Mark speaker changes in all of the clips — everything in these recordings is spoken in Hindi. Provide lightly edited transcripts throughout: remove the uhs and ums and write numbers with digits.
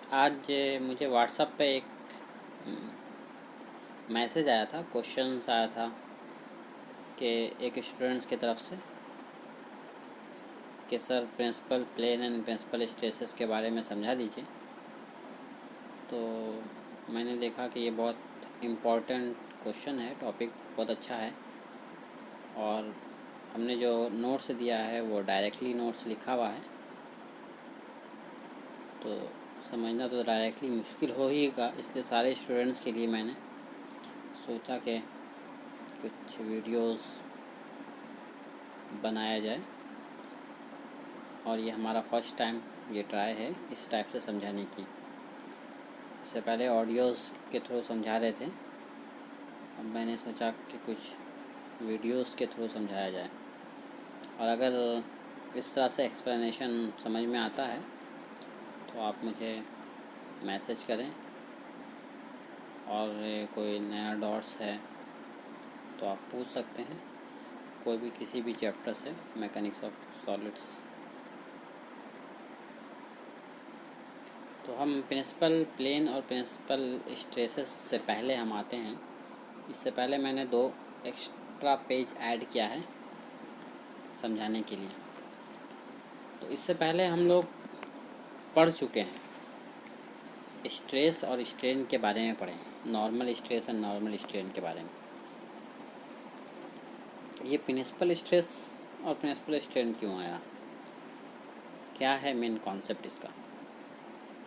Speaker 1: आज मुझे व्हाट्सएप पे एक मैसेज आया था, क्वेश्चंस आया था कि एक स्टूडेंट्स की तरफ से कि sir principal plane and principal stresses के बारे में समझा दीजिए। तो मैंने देखा कि ये बहुत इम्पोर्टेंट क्वेश्चन है, टॉपिक बहुत अच्छा है और हमने जो नोट्स दिया है वो डायरेक्टली नोट्स लिखा हुआ है, तो समझना तो डायरेक्टली मुश्किल हो ही का, इसलिए सारे स्टूडेंट्स के लिए मैंने सोचा कि कुछ वीडियोस बनाया जाए और ये हमारा फर्स्ट टाइम ये ट्राई है इस टाइप से समझाने की। इससे पहले ऑडियोज़ के थ्रू समझा रहे थे, अब मैंने सोचा कि कुछ वीडियोस के थ्रू समझाया जाए। और अगर इस तरह से एक्सप्लेनेशन समझ में आता है तो आप मुझे मैसेज करें, और कोई नया डॉट्स है तो आप पूछ सकते हैं कोई भी किसी भी चैप्टर से, मैकेनिक्स ऑफ सॉलिड्स। तो हम प्रिंसिपल प्लेन और प्रिंसिपल स्ट्रेसेस से पहले हम आते हैं। इससे पहले मैंने 2 एक्स्ट्रा पेज ऐड किया है समझाने के लिए। तो इससे पहले हम लोग पढ़ चुके हैं, स्ट्रेस और स्ट्रेन के बारे में पढ़े हैं, नॉर्मल स्ट्रेस और नॉर्मल स्ट्रेन के बारे में। ये प्रिंसिपल स्ट्रेस और प्रिंसिपल स्ट्रेन क्यों आया, क्या है मेन कॉन्सेप्ट इसका।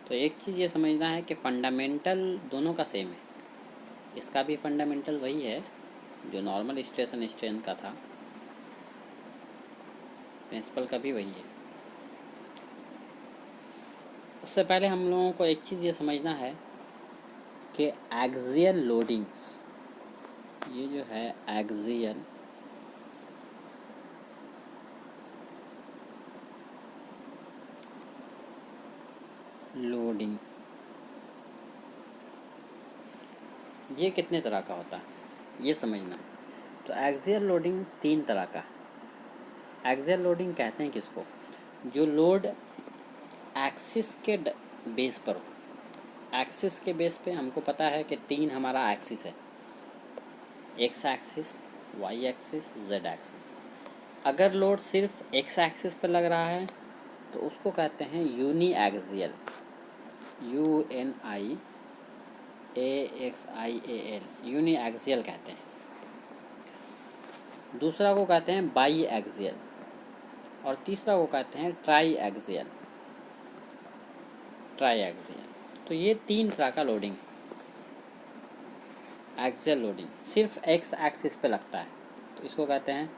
Speaker 1: तो एक चीज़ ये समझना है कि फंडामेंटल दोनों का सेम है। इसका भी फंडामेंटल वही है जो नॉर्मल स्ट्रेस एंड स्ट्रेन का था, प्रिंसिपल का भी वही है। उससे पहले हम लोगों को एक चीज़ ये समझना है कि एक्सियल लोडिंग्स, ये जो है एक्सियल लोडिंग, ये कितने तरह का होता है ये समझना। तो एक्सियल लोडिंग 3 तरह का है। एक्सियल लोडिंग कहते हैं किसको, जो लोड एक्सिस के बेस पर हो। एक्सिस के बेस पे हमको पता है कि 3 हमारा एक्सिस है, X axis, Y axis, Z axis. अगर लोड सिर्फ एक्स एक्सिस पर लग रहा है तो उसको कहते हैं uniaxial, UNIAXIAL, uniaxial कहते हैं। दूसरा को कहते हैं बाई एक्सियल और तीसरा को कहते हैं ट्राई एक्सियल। तो ये 3 तरह का लोडिंग है। एक्सियल लोडिंग सिर्फ एक्स एक्सिस पे लगता है तो इसको कहते हैं,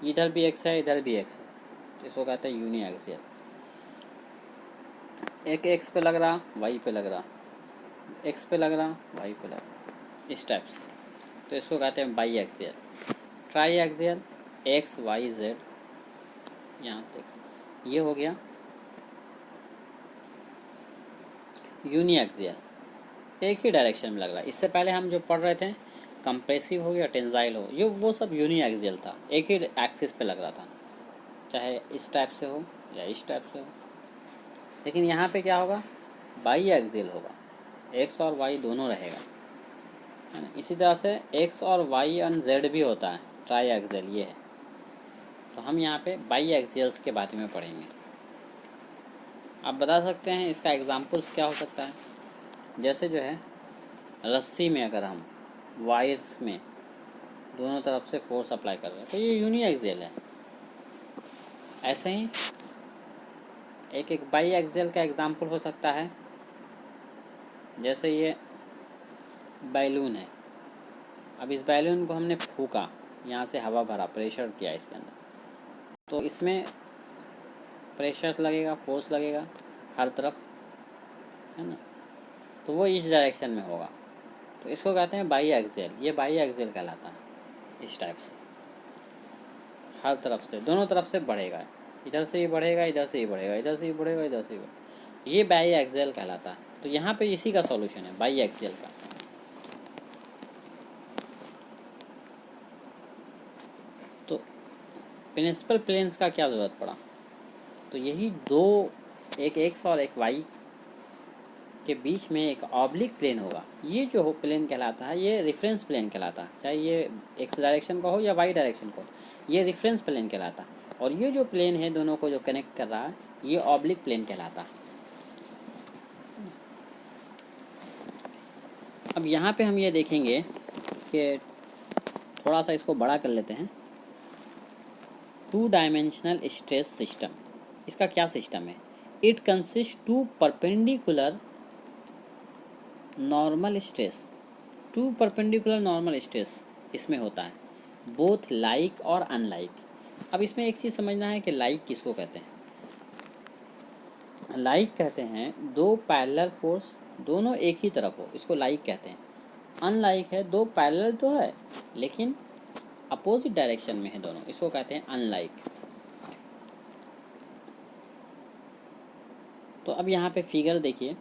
Speaker 1: इधर भी एक्स है इधर भी एक्स है तो इसको कहते हैं यूनी एक्सियल। एक एक्स पे लग रहा, वाई पे लग रहा, एक्स पे लग रहा, वाई पे लग रहा, इस टाइप से, तो इसको कहते हैं biaxial. Triaxial, X Y Z, यहाँ तक ये हो गया यूनी एक्सियल, एक ही डायरेक्शन में लग रहा है। इससे पहले हम जो पढ़ रहे थे कंप्रेसिव हो या टेंजाइल हो, ये वो सब यूनी एक्सियल था, एक ही एक्सिस पे लग रहा था, चाहे इस टाइप से हो या इस टाइप से हो। लेकिन यहाँ पे क्या होगा, बाई एक्सियल होगा, एक्स और वाई दोनों रहेगा, है ना। इसी तरह से एक्स और वाई एंड जेड भी होता है, ट्राई एक्सियल ये है। तो हम यहाँ पे बाई एक्सियल्स के बारे में पढ़ेंगे। आप बता सकते हैं इसका एग्जांपल्स क्या हो सकता है। जैसे जो है रस्सी में अगर हम वायर्स में दोनों तरफ से फोर्स अप्लाई कर रहे हैं तो ये यूनी एक्सियल है। ऐसे ही एक बाई एक्सियल का एग्जांपल हो सकता है, जैसे ये बैलून है, अब इस बैलून को हमने फूका, यहाँ से हवा भरा, प्रेशर किया इसके अंदर, तो इसमें प्रेशर लगेगा, फोर्स लगेगा हर तरफ, है ना। तो वो इस डायरेक्शन में होगा, तो इसको कहते हैं बाई एक्सियल। ये बाई एक्सियल कहलाता है। इस टाइप से हर तरफ से, दोनों तरफ से बढ़ेगा, इधर से ही बढ़ेगा, इधर से ही बढ़ेगा, इधर से ही बढ़ेगा, इधर से ही बढ़ेगा, ये बाई एक्सियल कहलाता है। तो यहाँ पे इसी का सॉल्यूशन है बाई एक्सियल का। तो प्रिंसिपल प्लेन्स का क्या ज़रूरत पड़ा, तो यही 2, एक एक्स और एक वाई के बीच में एक ऑब्लिक प्लेन होगा। ये जो प्लेन कहलाता है ये रेफरेंस प्लेन कहलाता है, चाहे ये एक्स डायरेक्शन का हो या वाई डायरेक्शन का हो, ये रेफरेंस प्लेन कहलाता है। और ये जो प्लेन है दोनों को जो कनेक्ट कर रहा है ये ऑब्लिक प्लेन कहलाता है। अब यहाँ पे हम ये देखेंगे कि थोड़ा सा इसको बड़ा कर लेते हैं। 2 डायमेंशनल स्ट्रेस सिस्टम, इसका क्या सिस्टम है? It consist 2 perpendicular normal stress, 2 perpendicular normal stress इसमें होता है, बोथ लाइक और अनलाइक। अब इसमें एक चीज़ समझना है कि लाइक किसको कहते हैं। लाइक कहते हैं 2 पैरेलल फोर्स दोनों एक ही तरफ हो, इसको लाइक कहते हैं। अनलाइक है 2 पैरेलल तो है लेकिन अपोजिट डायरेक्शन में है दोनों, इसको कहते हैं अनलाइक। तो अब यहाँ पे फिगर देखिए,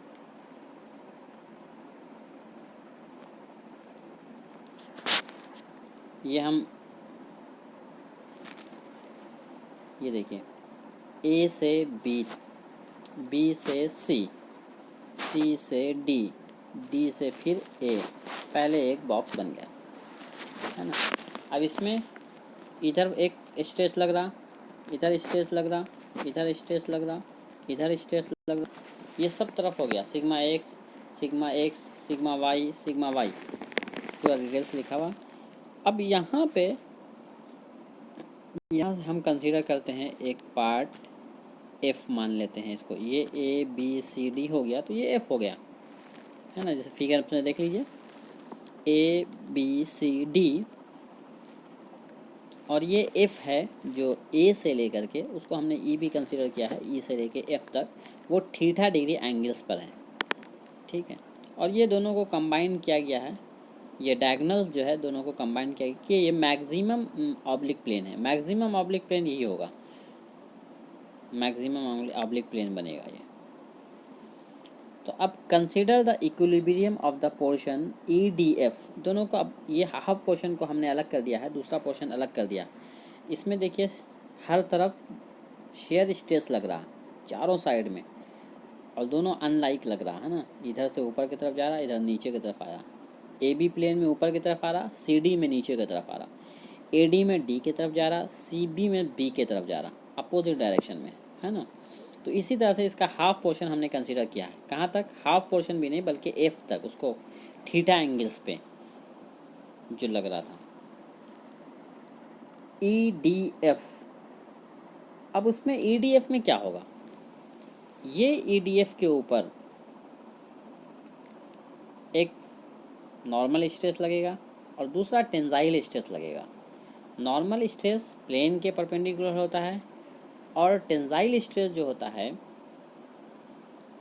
Speaker 1: ये देखिए ए से बी, बी से सी, सी से डी, डी से फिर ए, पहले एक बॉक्स बन गया है ना। अब इसमें इधर एक स्ट्रेस लग रहा, इधर स्ट्रेस लग रहा, इधर स्ट्रेस लग रहा, इधर स्ट्रेस लग रहा, ये सब तरफ हो गया sigma X, sigma X, sigma Y, sigma Y, पूरा डिटेल्स लिखा हुआ। अब यहाँ पे यहाँ हम कंसीडर करते हैं एक पार्ट एफ मान लेते हैं इसको, ये ए बी सी डी हो गया तो ये एफ हो गया है ना। जैसे फिगर में देख लीजिए ए बी सी डी, और ये एफ है जो ए से लेकर के, उसको हमने ई भी कंसीडर किया है, ई से लेके एफ तक वो थीटा डिग्री एंगल्स पर है, ठीक है। और ये दोनों को कंबाइन किया गया है, ये डायगोनल जो है दोनों को कंबाइन किया कि ये मैक्सिमम ऑब्लिक प्लेन है। मैक्सिमम ऑब्लिक प्लेन यही होगा, मैक्सिमम ऑब्लिक प्लेन बनेगा ये। तो अब consider the equilibrium of the portion E D F, दोनों को अब ये हाफ पोर्शन को हमने अलग कर दिया है, दूसरा पोर्शन अलग कर दिया। इसमें देखिए हर तरफ शेयर स्ट्रेस लग रहा चारों साइड में, और दोनों अनलाइक लग रहा है ना। इधर से ऊपर की तरफ जा रहा, इधर नीचे की तरफ आ रहा, ए बी प्लेन में ऊपर की तरफ आ रहा, सी डी में नीचे की तरफ आ रहा, ए डी में डी की तरफ जा रहा, सी बी में बी की तरफ जा रहा, अपोजिट डायरेक्शन में है ना। तो इसी तरह से इसका हाफ पोर्शन हमने कंसीडर किया है। कहाँ तक? हाफ पोर्शन भी नहीं बल्कि एफ तक, उसको थीटा एंगल्स पे जो लग रहा था ई डी एफ। अब उसमें ई डी एफ में क्या होगा, ये ई डी एफ के ऊपर एक नॉर्मल स्ट्रेस लगेगा और दूसरा टेंजाइल स्ट्रेस लगेगा। नॉर्मल स्ट्रेस प्लेन के परपेंडिकुलर होता है और टेंजाइल स्ट्रेस जो होता है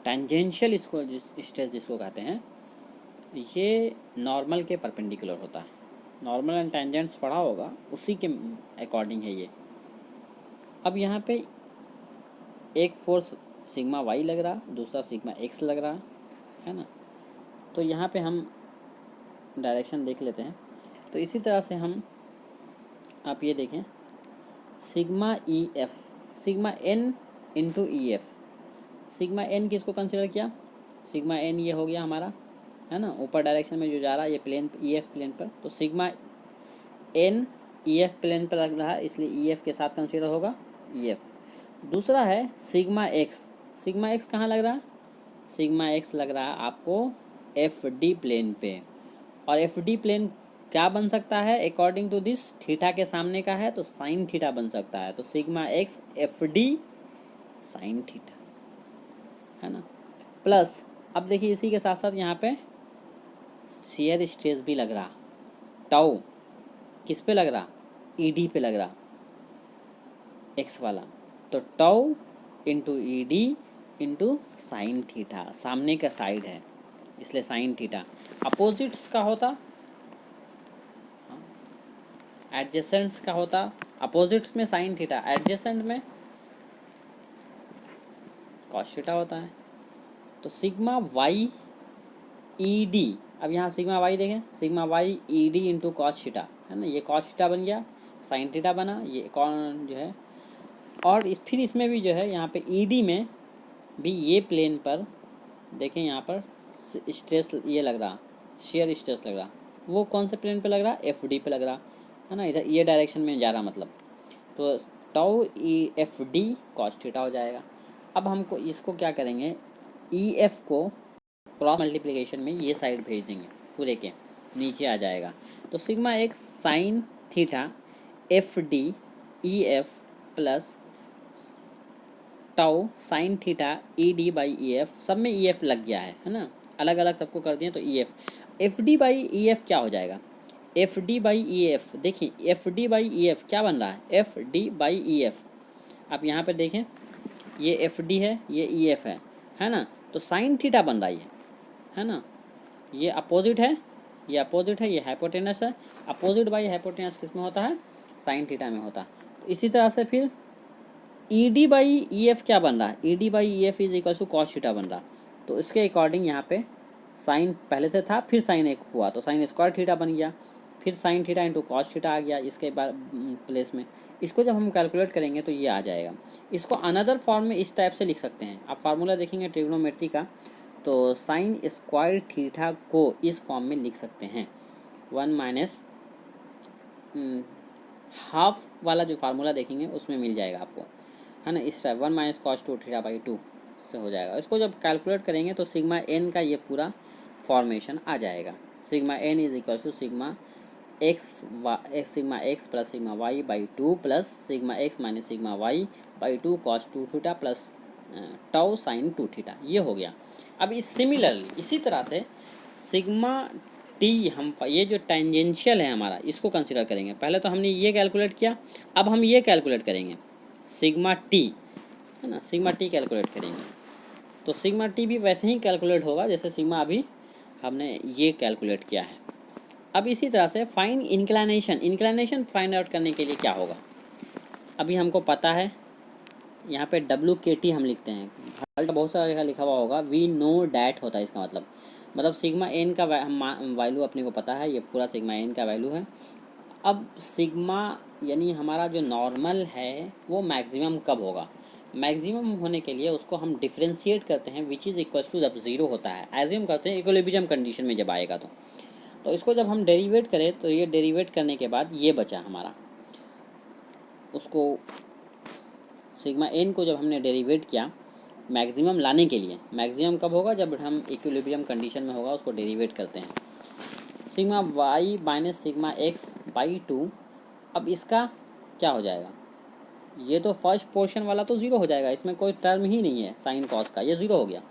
Speaker 1: टेंजेंशियल स्ट्रेस जिसको कहते हैं, ये नॉर्मल के परपेंडिकुलर होता है। नॉर्मल एंड टेंजेंट्स पढ़ा होगा, उसी के अकॉर्डिंग है ये। अब यहाँ पे एक फोर्स सिग्मा वाई लग रहा, दूसरा सिग्मा एक्स लग रहा है ना। तो यहाँ पे हम डायरेक्शन देख लेते हैं। तो इसी तरह से हम, आप ये देखें sigma E F, sigma N into E F. Sigma N किसको कंसिडर किया? सिग्मा एन ये हो गया हमारा है ना, ऊपर डायरेक्शन में जो जा रहा है ये प्लेन ई एफ प्लेन पर, तो sigma N E F plane पर लग रहा है इसलिए ई एफ के साथ कंसिडर होगा ई एफ। दूसरा है सिग्मा एक्स, सिग्मा एक्स कहाँ लग रहा है? सिग्मा एक्स लग रहा है आपको एफ डी प्लेन पे, और एफ डी प्लेन क्या बन सकता है अकॉर्डिंग टू दिस, थीटा के सामने का है तो साइन थीटा बन सकता है। तो sigma x F D sine theta है ना। प्लस अब देखिए इसी के साथ साथ यहाँ पे शियर स्ट्रेस भी लग रहा, टाउ किस पे लग रहा? ई डी पे लग रहा, एक्स वाला। तो टाउ इंटू ई डी इंटू साइन थीटा, सामने का साइड है इसलिए साइन थीटा। अपोजिट्स का होता, एडजेसेंट्स का होता, अपोजिट्स में साइन थीटा, एडजेसेंट में कॉस थीटा होता है। तो सिग्मा वाई ई डी, अब यहाँ सिग्मा वाई देखें, sigma Y E D into cos theta है ना, ये कॉस थीटा बन गया, साइन थीटा बना, ये कौन जो है। और फिर इसमें भी जो है यहाँ पे ई डी में भी ये प्लेन पर देखें यहाँ पर स्ट्रेस ये लग रहा, शेयर स्ट्रेस लग रहा, वो कौन से प्लेन पे लग रहा, एफ डी पे लग रहा है ना, इधर ये डायरेक्शन में जा रहा मतलब, तो टाउ ई एफ डी कॉस थीटा हो जाएगा। अब हमको इसको क्या करेंगे, ई एफ को क्रॉस मल्टीप्लिकेशन में ये साइड भेज देंगे, पूरे के नीचे आ जाएगा, तो sigma x sine theta F D E F plus tau sine theta E D by E F, सब में ई एफ लग गया है ना, अलग अलग सबको कर दिए तो E F D by E F क्या हो जाएगा, F D by E F, देखिए F D by E F क्या बन रहा है, F D by E F. आप यहाँ पर देखें ये एफ डी है, ये ई एफ है ना, तो साइन थीटा बन रहा है ना, ये अपोजिट है, ये अपोजिट है, ये हाइपोटेनस है, अपोजिट बाई हाइपोटेनस किस में होता है, साइन थीटा में होता है। तो इसी तरह से फिर E D by E F क्या बन रहा है, E D by E F is equal to cos theta बन रहा, तो इसके अकॉर्डिंग यहाँ पे साइन पहले से था, फिर साइन एक हुआ तो साइन स्क्वायर थीटा बन गया, फिर sine theta into cos theta आ गया इसके बाद प्लेस में। इसको जब हम कैलकुलेट करेंगे तो ये आ जाएगा। इसको अनदर फॉर्म में इस टाइप से लिख सकते हैं, आप फार्मूला देखेंगे ट्रिग्नोमेट्री का, तो साइन स्क्वायर थीटा को इस फॉर्म में लिख सकते हैं, 1 माइनस हाफ वाला जो फार्मूला देखेंगे उसमें मिल जाएगा आपको, है ना, इस type 1 minus cos 2 theta by 2 से हो जाएगा। इसको जब कैलकुलेट करेंगे तो सिग्मा एन का ये पूरा फॉर्मेशन आ जाएगा, sigma N is equal to sigma X plus sigma Y by 2 plus sigma X minus sigma Y by 2 cos 2 theta plus tau sine 2 theta, ये हो गया। अब इस सिमिलरली इसी तरह से सिग्मा टी, हम ये जो टेंजेंशियल है हमारा इसको कंसिडर करेंगे। पहले तो हमने ये कैलकुलेट किया, अब हम ये कैलकुलेट करेंगे सिग्मा टी, है ना, सिग्मा टी कैलकुलेट करेंगे, तो सिग्मा टी भी वैसे ही कैलकुलेट होगा जैसे सिग्मा अभी हमने ये कैलकुलेट किया है। अब इसी तरह से फाइंड इंक्लिनेशन फाइंड आउट करने के लिए क्या होगा, अभी हमको पता है यहाँ पे डब्ल्यू के टी हम लिखते हैं, बहुत सारा जगह लिखा हुआ होगा वी नो डैट होता है, इसका मतलब सिग्मा एन का वैल्यू अपने को पता है, ये पूरा सिग्मा एन का वैल्यू है। अब सिग्मा यानी हमारा जो नॉर्मल है वो मैक्सिमम कब होगा, मैक्सिमम होने के लिए उसको हम डिफ्रेंशिएट करते हैं विच इज़ इक्वल टू जब ज़ीरो होता है, एज्यूम करते हैं इक्विलिब्रियम कंडीशन में जब आएगा तो इसको जब हम डेरिवेट करें तो ये डेरिवेट करने के बाद ये बचा हमारा, उसको सिग्मा एन को जब हमने डेरिवेट किया मैक्सिमम लाने के लिए, मैक्सिमम कब होगा जब हम इक्विलिब्रियम कंडीशन में होगा, उसको डेरिवेट करते हैं sigma Y minus sigma X by 2। अब इसका क्या हो जाएगा, ये तो फर्स्ट पोर्शन वाला तो ज़ीरो हो जाएगा, इसमें कोई टर्म ही नहीं है साइन कॉस का, ये ज़ीरो हो गया।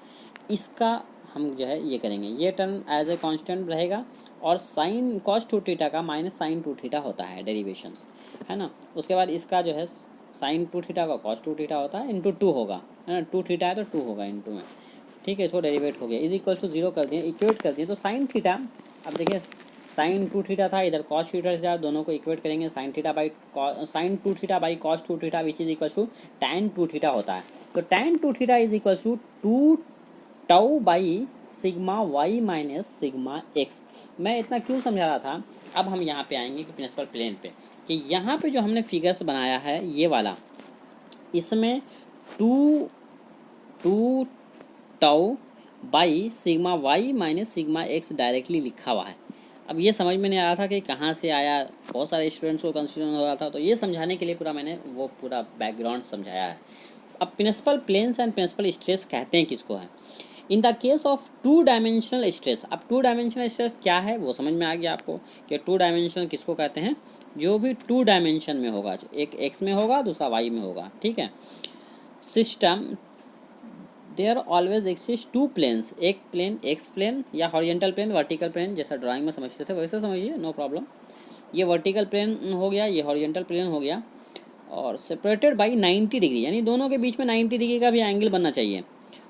Speaker 1: इसका हम जो है ये करेंगे, ये टर्म एज ए कांस्टेंट रहेगा और साइन कॉस 2 थीटा का माइनस साइन 2 थीटा होता है डेरिवेशंस, है ना। उसके बाद इसका जो है साइन 2 थीटा का कॉस 2 थीटा होता है, इंटू 2 होगा, है ना, 2 थीटा है तो 2 होगा इंटू में, ठीक है। इसको डेरिवेट हो गया, इज इक्वल टू 0 कर दिए, इक्वेट कर दिए, तो साइन थीटा, अब देखिए साइन 2 थीटा था, इधर कॉस थीटा था, दोनों को इक्वेट करेंगे, sine theta by sine 2 theta by cos 2 theta which is equal to tan 2 theta होता है, तो tan 2 theta is equal to 2 tau by sigma Y minus sigma X. मैं इतना क्यों समझा रहा था, अब हम यहाँ पे आएंगे कि प्रिंसिपल प्लेन पे, कि यहाँ पे जो हमने फिगर्स बनाया है ये वाला, इसमें 2 tau by sigma Y minus sigma X directly लिखा हुआ है। अब ये समझ में नहीं आ रहा था कि कहाँ से आया, बहुत सारे स्टूडेंट्स को कंफ्यूजन हो रहा था, तो ये समझाने के लिए पूरा मैंने वो पूरा बैकग्राउंड समझाया है। अब principal planes and principal stress कहते हैं किसको है, in the case of 2 dimensional stress. अब 2 डायमेंशनल स्ट्रेस क्या है वो समझ में आ गया आपको कि 2 डायमेंशनल किसको कहते हैं, जो भी 2 डायमेंशन में होगा, एक एक्स में होगा दूसरा वाई में होगा, ठीक है। System there always exist 2 planes, एक प्लेन एक्स प्लेन या हॉरिजॉन्टल प्लेन वर्टिकल प्लेन, जैसा ड्राइंग में समझते थे वैसे समझिए, नो प्रॉब्लम। ये वर्टिकल प्लेन हो गया, ये हॉरिजॉन्टल प्लेन हो गया, और सेपरेटेड बाई 90 डिग्री, यानी दोनों के बीच में 90 डिग्री का भी एंगल बनना चाहिए,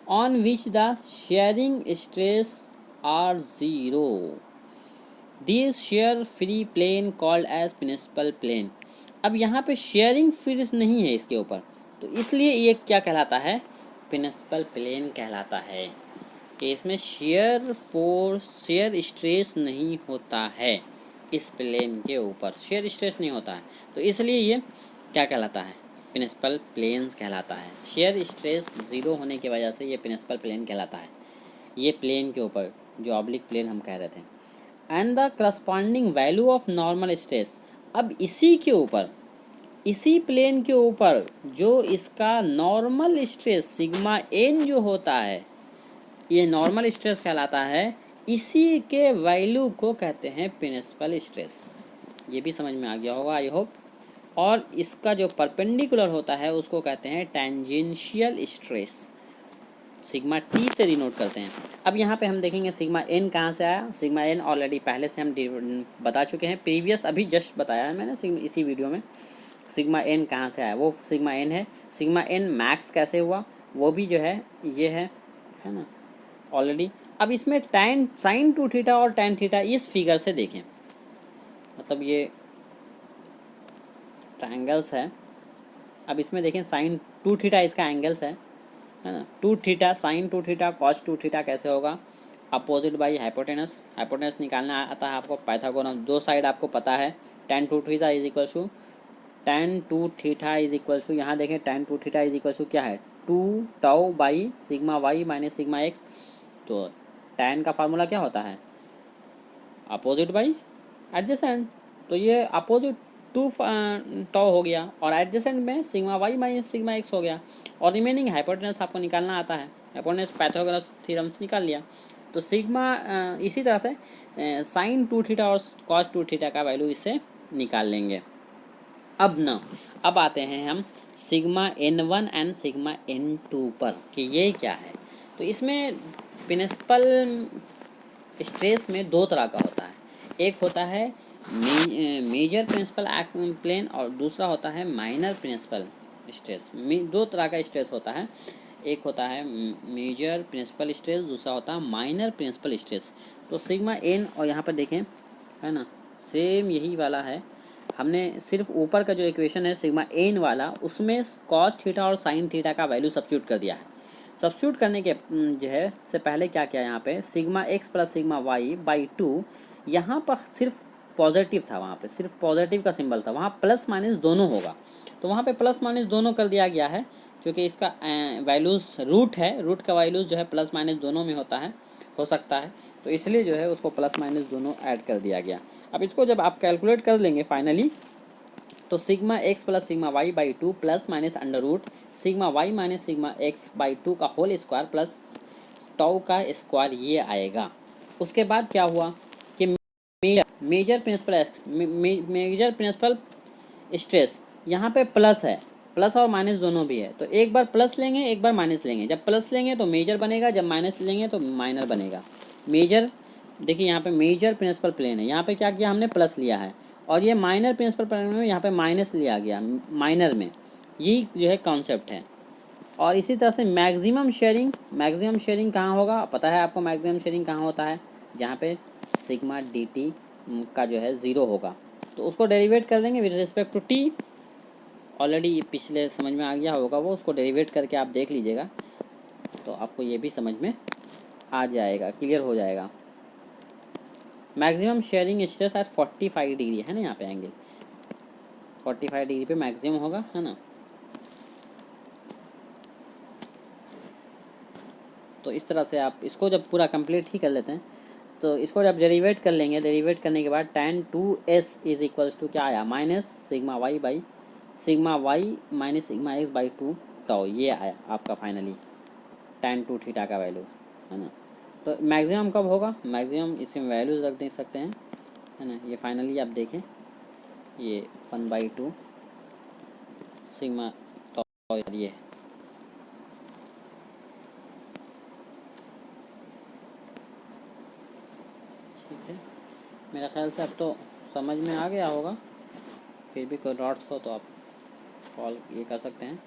Speaker 1: on which the shearing stress are zero, this shear free plane called as principal plane. अब यहाँ पे शेयरिंग फ्री नहीं है इसके ऊपर, तो इसलिए ये क्या कहलाता है, प्रिंसिपल प्लेन कहलाता है, कि इसमें शेयर फोर्स शेयर स्ट्रेस नहीं होता है, इस प्लेन के ऊपर शेयर स्ट्रेस नहीं होता है, तो इसलिए ये क्या कहलाता है, प्रिंसिपल प्लेन्स कहलाता है। शेयर स्ट्रेस ज़ीरो होने की वजह से ये प्रिंसिपल प्लेन कहलाता है। ये प्लेन के ऊपर, जो ऑब्लिक प्लेन हम कह रहे थे, and the corresponding value of normal stress. अब इसी के ऊपर, इसी प्लेन के ऊपर जो इसका नॉर्मल स्ट्रेस सिग्मा एन जो होता है, ये नॉर्मल स्ट्रेस कहलाता है। इसी के वैल्यू को कहते हैं प्रिंसिपल स्ट्रेस। ये भी समझ में आ गया होगा आई होप। और इसका जो परपेंडिकुलर होता है उसको कहते हैं टेंजेंशियल स्ट्रेस, सिग्मा टी से डिनोट करते हैं। अब यहाँ पे हम देखेंगे सिग्मा एन कहाँ से आया। सिग्मा एन ऑलरेडी पहले से हम बता चुके हैं, प्रीवियस अभी जस्ट बताया है मैंने इसी वीडियो में। सिग्मा एन कहाँ से आया, वो सिग्मा एन है। सिग्मा एन मैक्स कैसे हुआ वो भी जो है ये है ना ऑलरेडी। अब इसमें टैन साइन टू थीटा और टैन थीटा इस फिगर से देखें, मतलब ये ट्रायंगल्स है। अब इसमें देखें साइन टू थीटा इसका एंगल्स है ना। Two theta sine two theta cos two theta कैसे होगा, अपोजिट बाई हाइपोटेनस। हाइपोटेनस निकालना आता है आपको, पाइथागोरस दो साइड आपको पता है। Tan two theta is equal to tan two theta is equal to, यहाँ देखें tan two theta is equal to क्या है, 2 tau by sigma Y minus sigma X. तो टैन का फार्मूला क्या होता है, अपोजिट बाई एडजेसेंट। तो ये अपोजिट 2 टाउ हो गया और एडजेसेंट में sigma Y minus sigma X हो गया। और रिमेनिंग हाइपोटेनस आपको निकालना आता है, हाइपोटेनस पाइथागोरस थ्योरम से निकाल लिया। तो सिग्मा इसी तरह से साइन टू थीटा और कॉस टू थीटा का वैल्यू इससे निकाल लेंगे। अब आते हैं हम sigma N1 and sigma N2 पर कि ये क्या है। तो इसमें प्रिंसिपल स्ट्रेस में दो तरह का होता है, एक होता है मेजर प्रिंसिपल प्लेन और दूसरा होता है माइनर प्रिंसिपल स्ट्रेस। दो तरह का स्ट्रेस होता है, एक होता है मेजर प्रिंसिपल स्ट्रेस, दूसरा होता है माइनर प्रिंसिपल स्ट्रेस। तो सिग्मा एन और यहाँ पर देखें है ना, सेम यही वाला है। हमने सिर्फ ऊपर का जो इक्वेशन है सिग्मा एन वाला, उसमें कॉस थीटा और साइन थीटा का वैल्यू सब्स्टिट्यूट कर दिया है। सब्स्टिट्यूट करने के जो है से पहले क्या किया, यहाँ पे sigma X plus sigma Y by 2, यहाँ पर सिर्फ पॉजिटिव था, वहाँ पे सिर्फ पॉजिटिव का सिंबल था, वहाँ प्लस माइनस दोनों होगा। तो वहाँ पे प्लस माइनस दोनों कर दिया गया है, क्योंकि इसका वैल्यूज़ रूट है, रूट का वैल्यूज़ जो है प्लस माइनस दोनों में होता है, हो सकता है, तो इसलिए जो है उसको प्लस माइनस दोनों ऐड कर दिया गया। अब इसको जब आप कैलकुलेट कर लेंगे फाइनली, तो sigma X plus sigma Y by 2 plus minus under root sigma Y minus sigma X by 2 का होल स्क्वायर प्लस टाउ का स्क्वायर ये आएगा। उसके बाद क्या हुआ कि मेजर प्रिंसिपल स्ट्रेस यहाँ पे प्लस है, प्लस और माइनस दोनों भी है। तो एक बार प्लस लेंगे एक बार माइनस लेंगे, जब प्लस लेंगे तो मेजर बनेगा, जब माइनस लेंगे तो माइनर बनेगा। मेजर देखिए यहाँ पे मेजर प्रिंसिपल प्लेन है, यहाँ पे क्या किया हमने प्लस लिया है, और ये माइनर प्रिंसिपल प्लेन में यहाँ पे माइनस लिया गया माइनर में, यही जो है कॉन्सेप्ट है। और इसी तरह से मैक्सिमम शेयरिंग कहाँ होगा, पता है आपको मैक्सिमम शेयरिंग कहाँ होता है, जहाँ पे सिग्मा डी टी का जो है 0 होगा। तो उसको डेरिवेट कर देंगे with respect to T, already पिछले समझ में आ गया होगा वो, उसको डेरिवेट करके आप देख लीजिएगा तो आपको ये भी समझ में आ जाएगा, क्लियर हो जाएगा। Maximum sharing stress eight 45 degree है ना, यहाँ पे एंगल 45 डिग्री पे मैक्सिमम होगा, है ना। तो इस तरह से आप इसको जब पूरा कंप्लीट ही कर लेते हैं, तो इसको जब डेरिवेट कर लेंगे, डेरिवेट करने के बाद tan 2s is equals to क्या आया, minus sigma Y by sigma Y minus sigma X by 2 tau, ये आया आपका फाइनली tan 2 थीटा का वैल्यू, है ना। तो मैक्सिमम कब होगा, मैक्सिमम इसमें वैल्यूज रख दे सकते हैं, है ना। ये फाइनली आप देखें ये 1/2 सिग्मा टाउ ये ठीक है। मेरा ख्याल से अब तो समझ में आ गया होगा, फिर भी कोई डाउट्स हो तो आप कॉल ये कर सकते हैं।